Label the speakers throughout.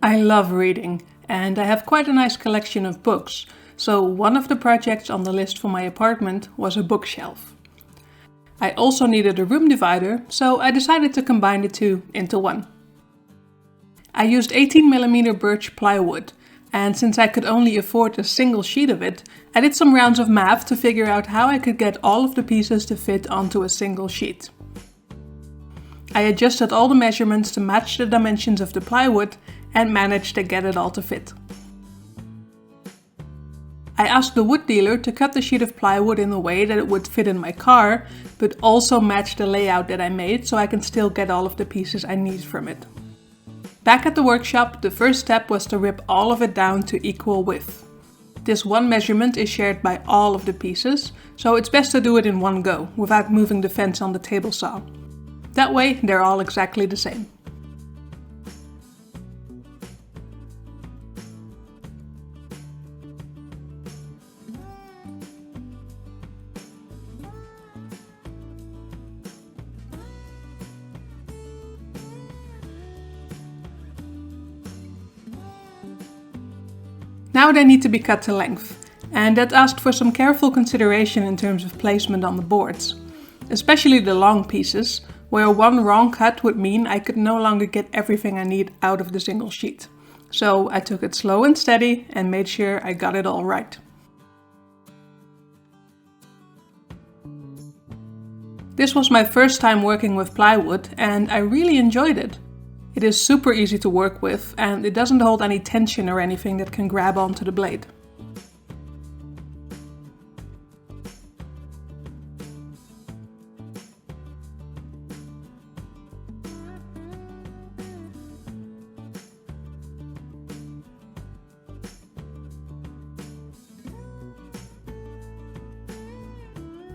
Speaker 1: I love reading, and I have quite a nice collection of books, so one of the projects on the list for my apartment was a bookshelf. I also needed a room divider, so I decided to combine the two into one. I used 18mm birch plywood, and since I could only afford a single sheet of it, I did some rounds of math to figure out how I could get all of the pieces to fit onto a single sheet. I adjusted all the measurements to match the dimensions of the plywood and managed to get it all to fit. I asked the wood dealer to cut the sheet of plywood in a way that it would fit in my car, but also match the layout that I made so I can still get all of the pieces I need from it. Back at the workshop, the first step was to rip all of it down to equal width. This one measurement is shared by all of the pieces, so it's best to do it in one go, without moving the fence on the table saw. That way they're all exactly the same. Now they need to be cut to length, and that asked for some careful consideration in terms of placement on the boards, especially the long pieces, where one wrong cut would mean I could no longer get everything I need out of the single sheet. So I took it slow and steady and made sure I got it all right. This was my first time working with plywood and I really enjoyed it. It is super easy to work with and it doesn't hold any tension or anything that can grab onto the blade.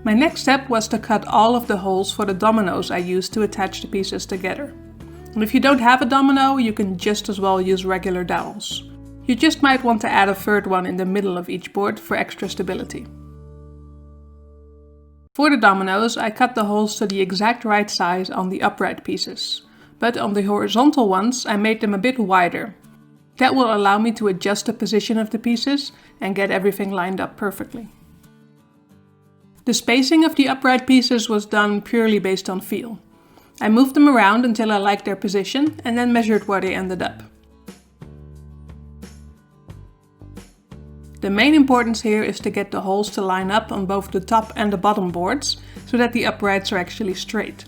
Speaker 1: My next step was to cut all of the holes for the dominoes I used to attach the pieces together. And if you don't have a domino, you can just as well use regular dowels. You just might want to add a third one in the middle of each board for extra stability. For the dominoes, I cut the holes to the exact right size on the upright pieces, but on the horizontal ones I made them a bit wider. That will allow me to adjust the position of the pieces and get everything lined up perfectly. The spacing of the upright pieces was done purely based on feel. I moved them around until I liked their position and then measured where they ended up. The main importance here is to get the holes to line up on both the top and the bottom boards so that the uprights are actually straight.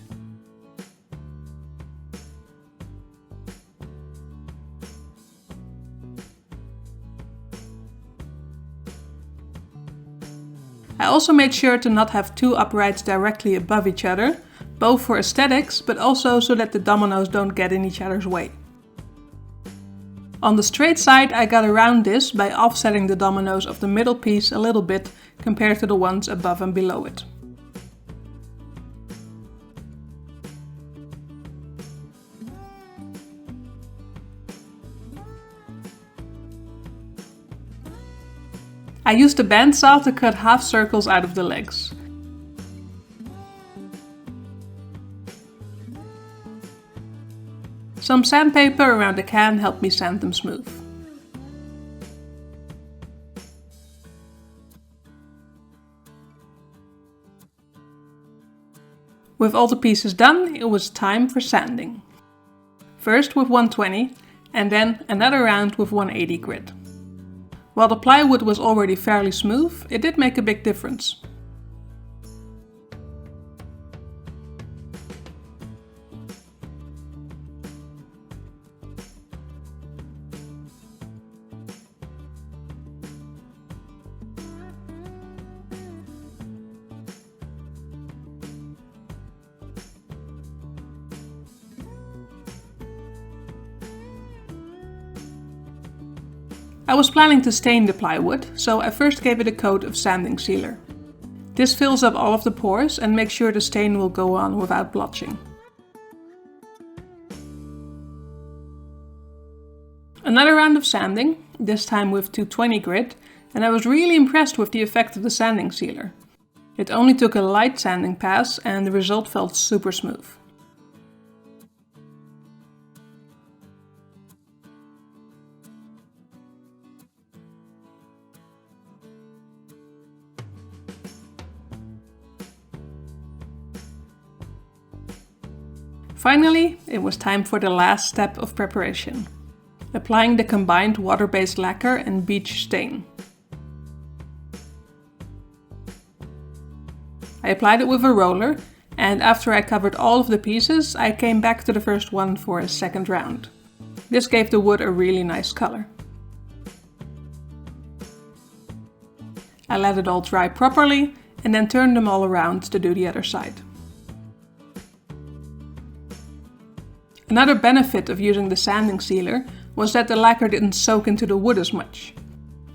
Speaker 1: I also made sure to not have two uprights directly above each other, both for aesthetics, but also so that the dominoes don't get in each other's way. On the straight side, I got around this by offsetting the dominoes of the middle piece a little bit compared to the ones above and below it. I used a bandsaw to cut half circles out of the legs. Some sandpaper around the can helped me sand them smooth. With all the pieces done, it was time for sanding. First with 120 and then another round with 180 grit. While the plywood was already fairly smooth, it did make a big difference. I was planning to stain the plywood, so I first gave it a coat of sanding sealer. This fills up all of the pores and makes sure the stain will go on without blotching. Another round of sanding, this time with 220 grit, and I was really impressed with the effect of the sanding sealer. It only took a light sanding pass and the result felt super smooth. Finally, it was time for the last step of preparation. Applying the combined water-based lacquer and beech stain. I applied it with a roller, and after I covered all of the pieces, I came back to the first one for a second round. This gave the wood a really nice color. I let it all dry properly and then turned them all around to do the other side. Another benefit of using the sanding sealer was that the lacquer didn't soak into the wood as much.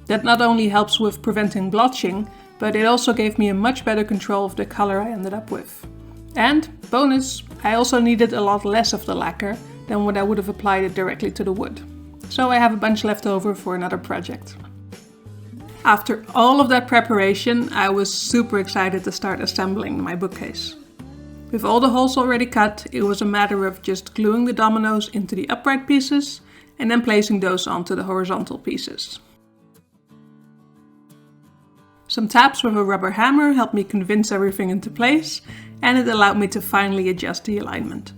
Speaker 1: That not only helps with preventing blotching, but it also gave me a much better control of the color I ended up with. And, bonus, I also needed a lot less of the lacquer than when I would have applied it directly to the wood. So I have a bunch left over for another project. After all of that preparation, I was super excited to start assembling my bookcase. With all the holes already cut, it was a matter of just gluing the dominoes into the upright pieces and then placing those onto the horizontal pieces. Some taps with a rubber hammer helped me convince everything into place, and it allowed me to finally adjust the alignment.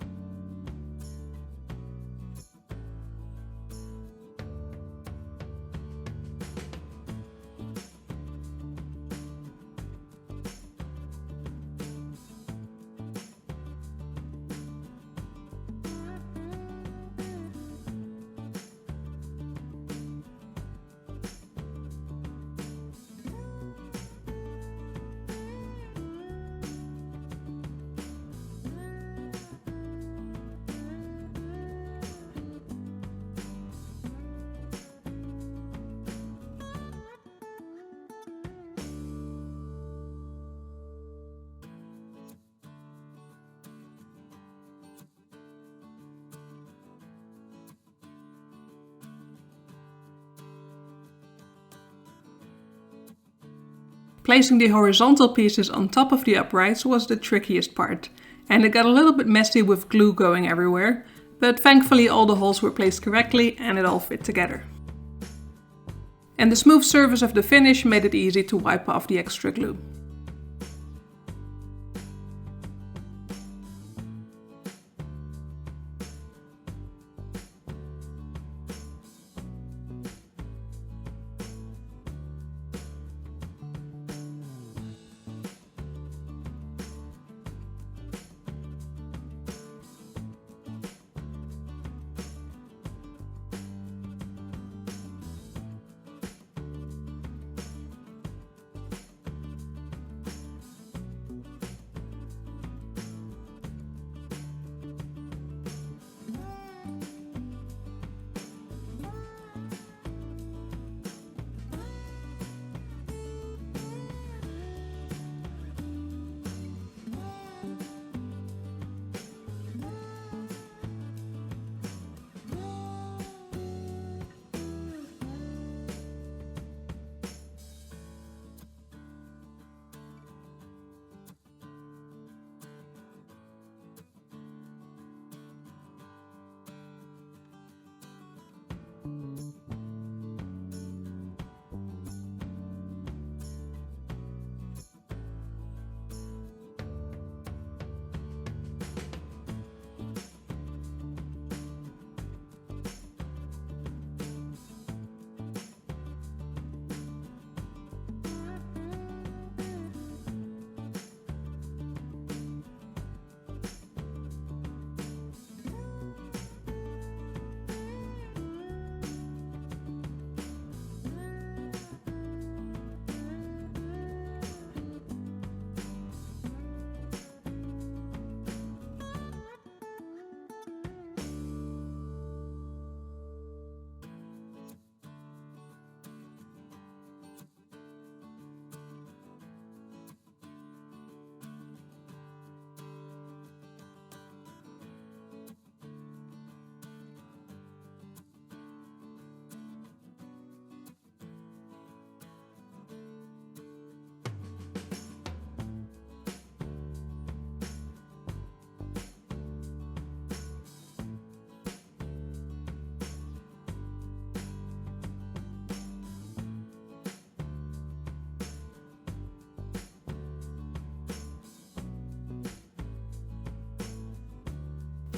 Speaker 1: Placing the horizontal pieces on top of the uprights was the trickiest part, and it got a little bit messy with glue going everywhere, but thankfully all the holes were placed correctly and it all fit together. And the smooth surface of the finish made it easy to wipe off the extra glue.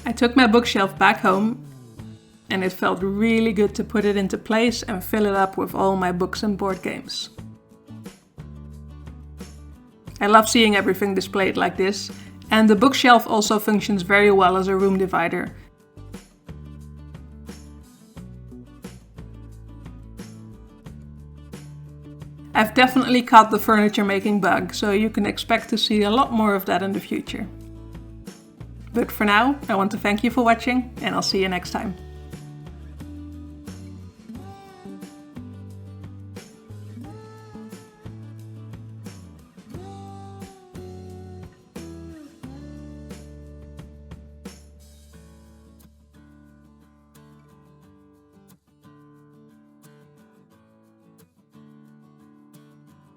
Speaker 1: I took my bookshelf back home and it felt really good to put it into place and fill it up with all my books and board games. I love seeing everything displayed like this, and the bookshelf also functions very well as a room divider. I've definitely caught the furniture making bug, so you can expect to see a lot more of that in the future. But for now, I want to thank you for watching, and I'll see you next time.